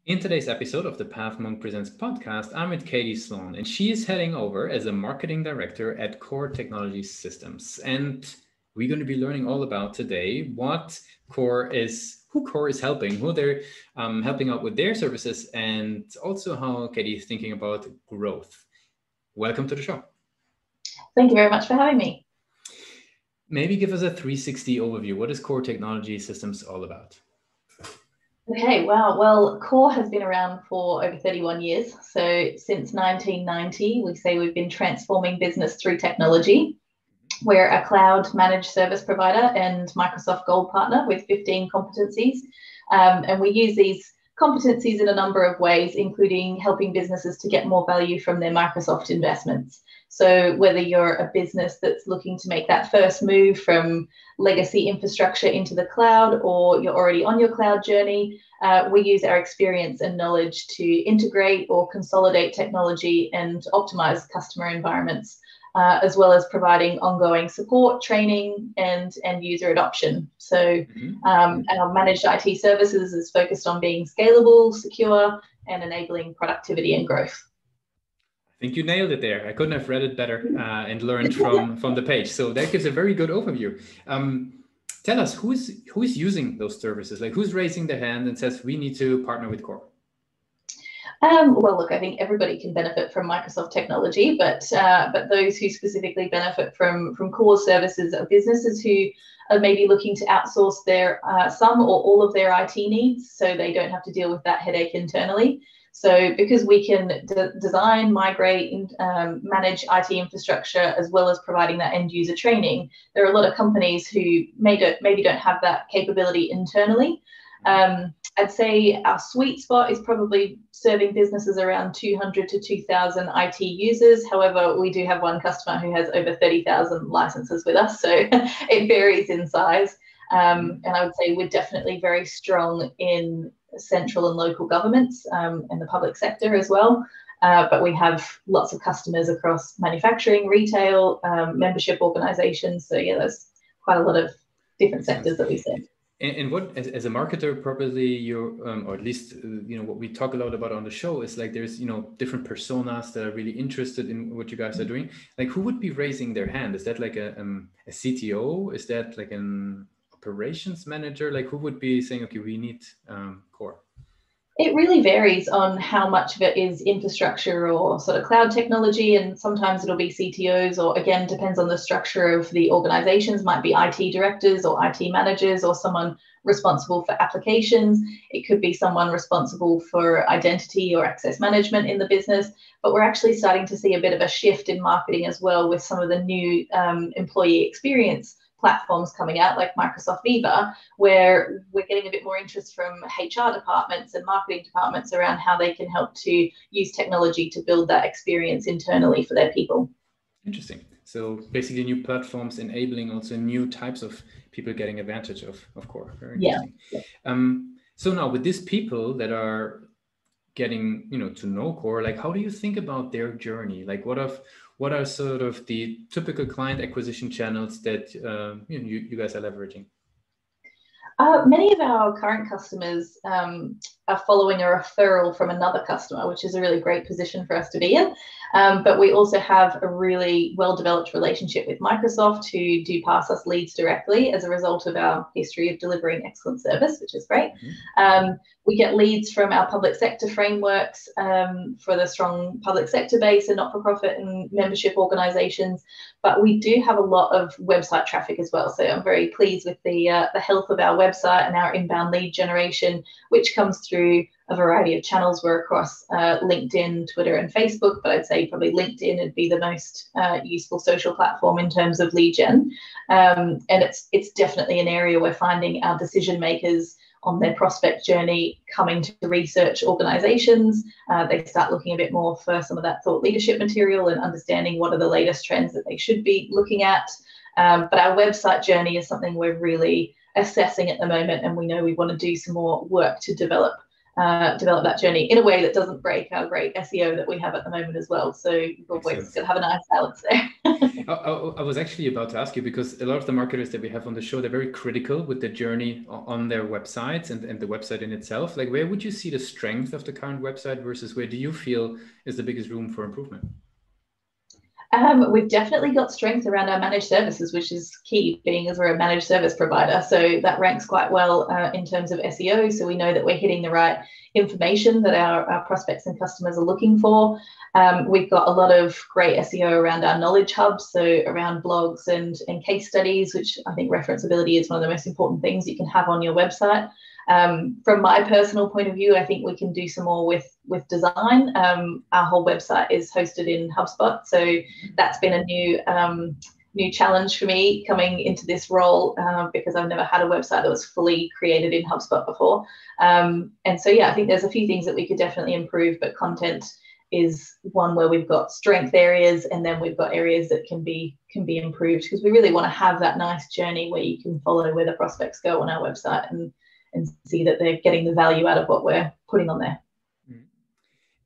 In today's episode of the Path Monk Presents podcast, I'm with Katie Sloan, and she is heading over as a marketing director at Core Technology Systems. And we're going to be learning all about today what who Core is helping, who they're helping out with their services, and also how Katie is thinking about growth. Welcome to the show. Thank you very much for having me. Maybe give us a 360 overview. What is Core Technology Systems all about? Okay, wow. Well, Core has been around for over 31 years. So since 1990, we say we've been transforming business through technology. We're a cloud managed service provider and Microsoft Gold partner with 15 competencies. And we use these competencies in a number of ways, including helping businesses to get more value from their Microsoft investments. So whether you're a business that's looking to make that first move from legacy infrastructure into the cloud, or you're already on your cloud journey, we use our experience and knowledge to integrate or consolidate technology and optimize customer environments, as well as providing ongoing support, training, and end user adoption. So our managed IT services is focused on being scalable, secure, and enabling productivity and growth. I think you nailed it there. I couldn't have read it better and learned from the page. So that gives a very good overview. Tell us, who's using those services? Like, who's raising their hand and says, we need to partner with Core? Well, look, I think everybody can benefit from Microsoft technology, but those who specifically benefit from Core services are businesses who are maybe looking to outsource their some or all of their IT needs, so they don't have to deal with that headache internally. So because we can design, migrate, and manage IT infrastructure, as well as providing that end user training, there are a lot of companies who maybe don't have that capability internally. I'd say our sweet spot is probably serving businesses around 200 to 2,000 IT users. However, we do have one customer who has over 30,000 licenses with us, so it varies in size. And I would say we're definitely very strong in central and local governments and the public sector as well. But we have lots of customers across manufacturing, retail, membership organizations. So yeah, there's quite a lot of different sectors that we serve. And what, as a marketer, probably you're, or at least, what we talk a lot about on the show is like there's, different personas that are really interested in what you guys are doing. Like, who would be raising their hand? Is that like a CTO? Is that like an operations manager? Like, who would be saying, okay, we need Core? It really varies on how much of it is infrastructure or sort of cloud technology, and sometimes it'll be CTOs, or again, depends on the structure of the organizations, might be IT directors or IT managers or someone responsible for applications. It could be someone responsible for identity or access management in the business, but we're actually starting to see a bit of a shift in marketing as well with some of the new employee experience platforms coming out like Microsoft Viva, where we're getting a bit more interest from HR departments and marketing departments around how they can help to use technology to build that experience internally for their people. Interesting. So basically new platforms enabling also new types of people getting advantage of Core. Very interesting. Yeah. So now with these people that are getting, to know Core, like how do you think about their journey? Like what are sort of the typical client acquisition channels that you guys are leveraging? Many of our current customers are following a referral from another customer, which is a really great position for us to be in. But we also have a really well-developed relationship with Microsoft, who do pass us leads directly as a result of our history of delivering excellent service, which is great. We get leads from our public sector frameworks for the strong public sector base and not-for-profit and membership organizations. But we do have a lot of website traffic as well. So I'm very pleased with the health of our website and our inbound lead generation, which comes through a variety of channels. We're across LinkedIn, Twitter, and Facebook, but I'd say probably LinkedIn would be the most useful social platform in terms of lead gen. And it's definitely an area we're finding our decision makers on their prospect journey coming to research organizations. They start looking a bit more for some of that thought leadership material and understanding what are the latest trends that they should be looking at. But our website journey is something we're really assessing at the moment, and we know we want to do some more work to develop that journey in a way that doesn't break our great SEO that we have at the moment as well. So we've always got to have a nice balance there. I was actually about to ask you, because a lot of the marketers that we have on the show, they're very critical with the journey on their websites and the website in itself. Like, where would you see the strength of the current website versus where do you feel is the biggest room for improvement? We've definitely got strength around our managed services, which is key, being as we're a managed service provider. So that ranks quite well in terms of SEO. So we know that we're hitting the right information that our prospects and customers are looking for. We've got a lot of great SEO around our knowledge hubs, so around blogs and case studies, which I think referenceability is one of the most important things you can have on your website. From my personal point of view, I think we can do some more with design. Our whole website is hosted in HubSpot, so that's been a new challenge for me coming into this role, because I've never had a website that was fully created in HubSpot before. And so, yeah, I think there's a few things that we could definitely improve, but content is one where we've got strength areas, and then we've got areas that can be improved, because we really want to have that nice journey where you can follow where the prospects go on our website and see that they're getting the value out of what we're putting on there.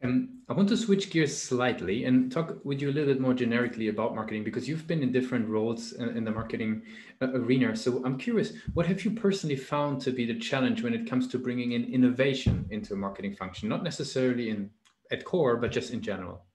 I want to switch gears slightly and talk with you a little bit more generically about marketing, because you've been in different roles in the marketing arena. So I'm curious, what have you personally found to be the challenge when it comes to bringing in innovation into a marketing function, not necessarily at core, but just in general?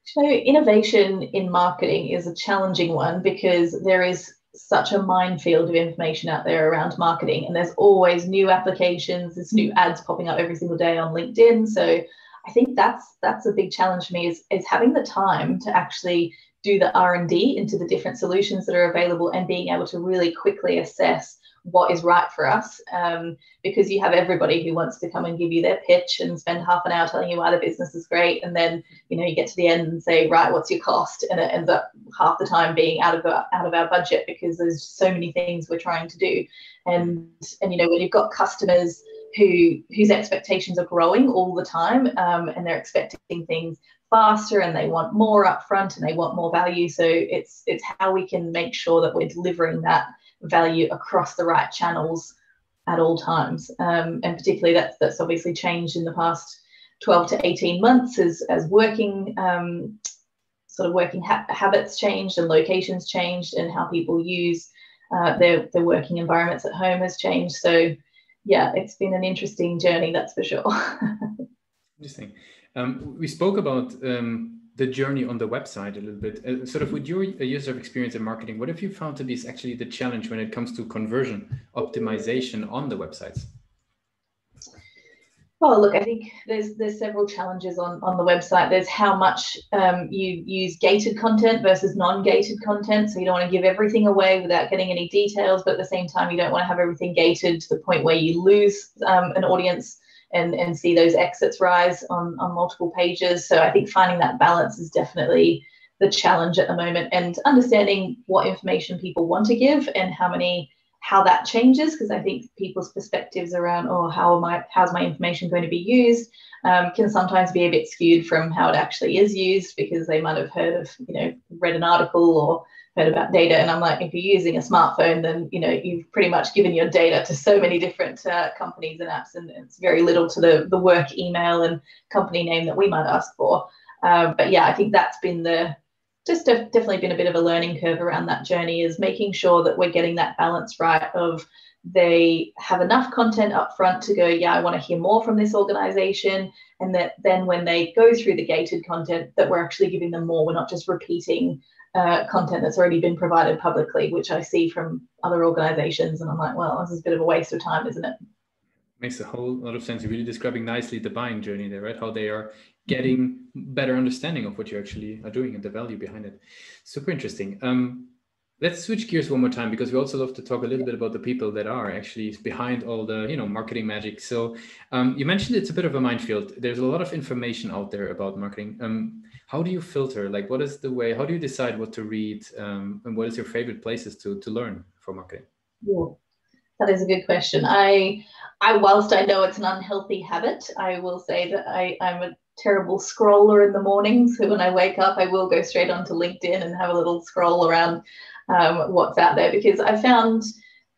So innovation in marketing is a challenging one, because there is such a minefield of information out there around marketing, and there's always new applications, there's new ads popping up every single day on LinkedIn. So I think that's a big challenge for me, is having the time to actually do the R&D into the different solutions that are available, and being able to really quickly assess what is right for us, because you have everybody who wants to come and give you their pitch and spend half an hour telling you why the business is great, and then you get to the end and say, right, what's your cost, and it ends up half the time being out of our budget, because there's so many things we're trying to do. And when you've got customers whose expectations are growing all the time, and they're expecting things faster, and they want more upfront, and they want more value. So it's how we can make sure that we're delivering that value across the right channels at all times, and particularly that's obviously changed in the past 12 to 18 months as working habits changed, and locations changed, and how people use their working environments at home has changed. So yeah, it's been an interesting journey, that's for sure. Interesting. We spoke about the journey on the website a little bit. Sort of with your years of experience in marketing, what have you found to be actually the challenge when it comes to conversion optimization on the websites? Well, look, I think there's several challenges on the website. There's how much you use gated content versus non-gated content. So you don't want to give everything away without getting any details, but at the same time, you don't want to have everything gated to the point where you lose an audience and see those exits rise on multiple pages. So I think finding that balance is definitely the challenge at the moment, and understanding what information people want to give and how that changes, because I think people's perspectives around, how's my information going to be used, can sometimes be a bit skewed from how it actually is used, because they might have heard of, read an article or heard about data. And I'm like, if you're using a smartphone, then, you've pretty much given your data to so many different companies and apps, and it's very little to the work email and company name that we might ask for. But yeah, I think that's been definitely been a bit of a learning curve around that journey, is making sure that we're getting that balance right of they have enough content up front to go, yeah, I want to hear more from this organization, and that then when they go through the gated content, that we're actually giving them more. We're not just repeating content that's already been provided publicly, which I see from other organizations, and I'm like, well, this is a bit of a waste of time, isn't it? Makes a whole lot of sense. You're really describing nicely the buying journey there, right? How they are getting better understanding of what you actually are doing and the value behind it. Super interesting. Let's switch gears one more time, because we also love to talk a little bit about the people that are actually behind all the marketing magic. So you mentioned it's a bit of a minefield. There's a lot of information out there about marketing. How do you filter? Like, what is the way? How do you decide what to read? And what is your favorite places to learn for marketing? Yeah, that is a good question. Whilst I know it's an unhealthy habit, I will say that I'm a terrible scroller in the mornings. So when I wake up, I will go straight onto LinkedIn and have a little scroll around what's out there, because I found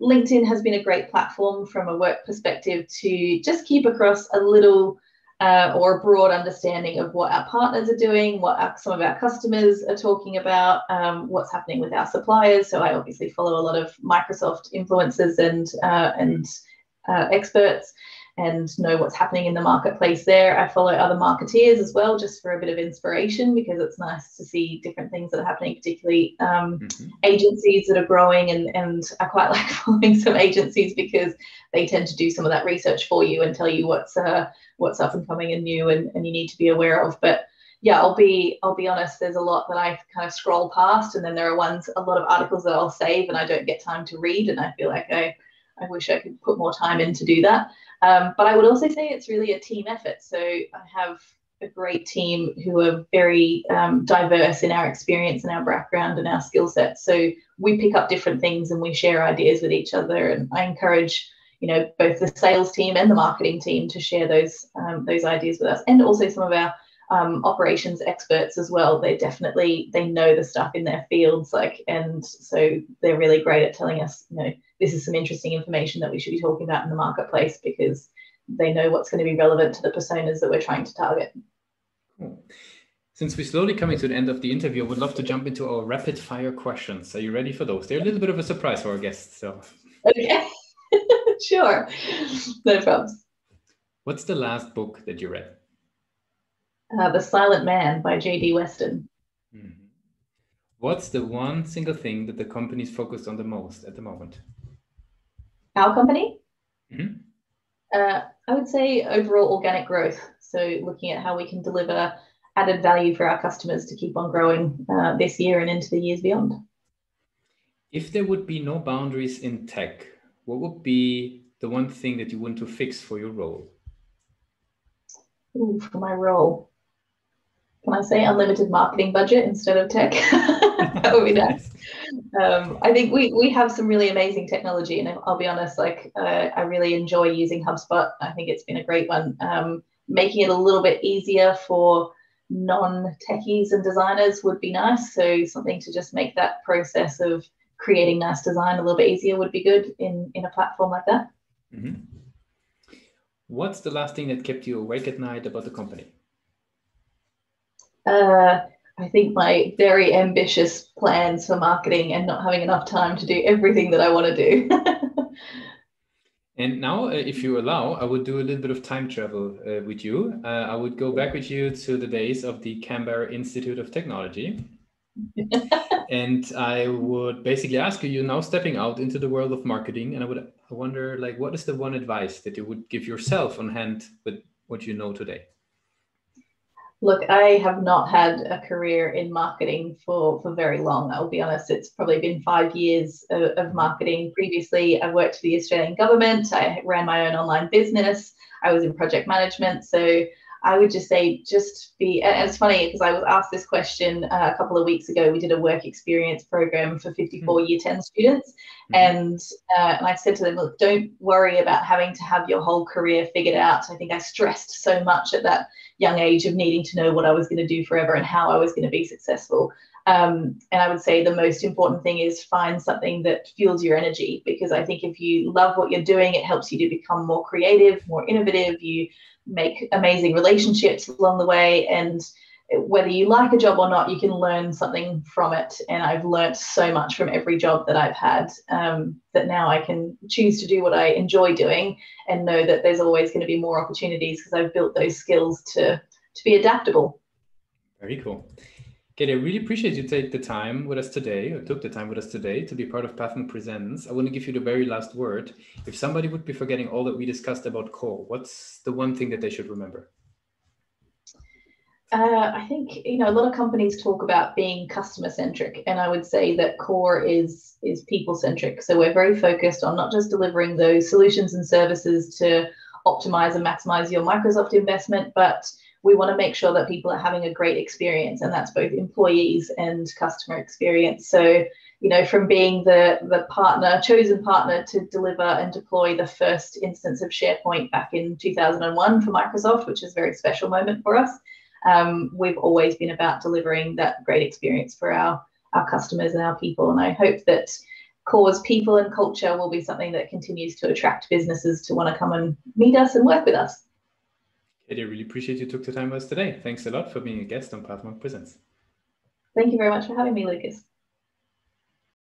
LinkedIn has been a great platform from a work perspective to just keep across a little or a broad understanding of what our partners are doing, what some of our customers are talking about, what's happening with our suppliers. So I obviously follow a lot of Microsoft influencers and experts and know what's happening in the marketplace there. I follow other marketeers as well, just for a bit of inspiration, because it's nice to see different things that are happening, particularly agencies that are growing. And I quite like following some agencies because they tend to do some of that research for you and tell you what's up and coming and new and you need to be aware of. But yeah, I'll be honest, there's a lot that I kind of scroll past, and then there are a lot of articles that I'll save and I don't get time to read, and I feel like I wish I could put more time in to do that. But I would also say it's really a team effort. So I have a great team who are very diverse in our experience and our background and our skill sets. So we pick up different things and we share ideas with each other. And I encourage, both the sales team and the marketing team to share those ideas with us, and also some of our operations experts as well. They know the stuff in their fields, and so they're really great at telling us, this is some interesting information that we should be talking about in the marketplace, because they know what's going to be relevant to the personas that we're trying to target. Cool. Since we're slowly coming to the end of the interview, I would love to jump into our rapid fire questions. Are you ready for those? They're a little bit of a surprise for our guests. So. Okay, sure, no problems. What's the last book that you read? The Silent Man by J.D. Weston. Mm-hmm. What's the one single thing that the company's focused on the most at the moment? Our company? Mm-hmm. I would say overall organic growth. So looking at how we can deliver added value for our customers to keep on growing this year and into the years beyond. If there would be no boundaries in tech, what would be the one thing that you want to fix for your role? Ooh, for my role. Can I say unlimited marketing budget instead of tech? That would be nice. I think we have some really amazing technology, and I'll be honest, I really enjoy using HubSpot. I think it's been a great one. Making it a little bit easier for non-techies and designers would be nice. So something to just make that process of creating nice design a little bit easier would be good in a platform like that. Mm-hmm. What's the last thing that kept you awake at night about the company? I think my very ambitious plans for marketing and not having enough time to do everything that I want to do. And now, if you allow, I would do a little bit of time travel with you. I would go back with you to the days of the Canberra Institute of Technology. And I would basically ask you, you're now stepping out into the world of marketing. And I wonder, what is the one advice that you would give yourself on hand with what you know today? Look, I have not had a career in marketing for very long. I'll be honest, it's probably been 5 years of marketing. Previously, I worked for the Australian government. I ran my own online business. I was in project management. So I would just say, and it's funny because I was asked this question a couple of weeks ago. We did a work experience program for 54 Year 10 students. And I said to them, look, don't worry about having to have your whole career figured out. I think I stressed so much at that young age of needing to know what I was going to do forever and how I was going to be successful. And I would say the most important thing is find something that fuels your energy, because I think if you love what you're doing, it helps you to become more creative, more innovative. You make amazing relationships along the way, and whether you like a job or not, you can learn something from it. And I've learned so much from every job that I've had, that now I can choose to do what I enjoy doing and know that there's always going to be more opportunities because I've built those skills to be adaptable. Very cool. Katie, I really appreciate you took the time with us today to be part of Pathmark Presents. I want to give you the very last word. If somebody would be forgetting all that we discussed about Core, what's the one thing that they should remember? I think, a lot of companies talk about being customer centric, and I would say that Core is people centric. So we're very focused on not just delivering those solutions and services to optimize and maximize your Microsoft investment, but we want to make sure that people are having a great experience, and that's both employees and customer experience. So, from being the chosen partner to deliver and deploy the first instance of SharePoint back in 2001 for Microsoft, which is a very special moment for us. We've always been about delivering that great experience for our customers and our people. And I hope that Core's people and culture will be something that continues to attract businesses to want to come and meet us and work with us. Katie, I really appreciate you took the time with us today. Thanks a lot for being a guest on PathMark Presents. Thank you very much for having me, Lucas.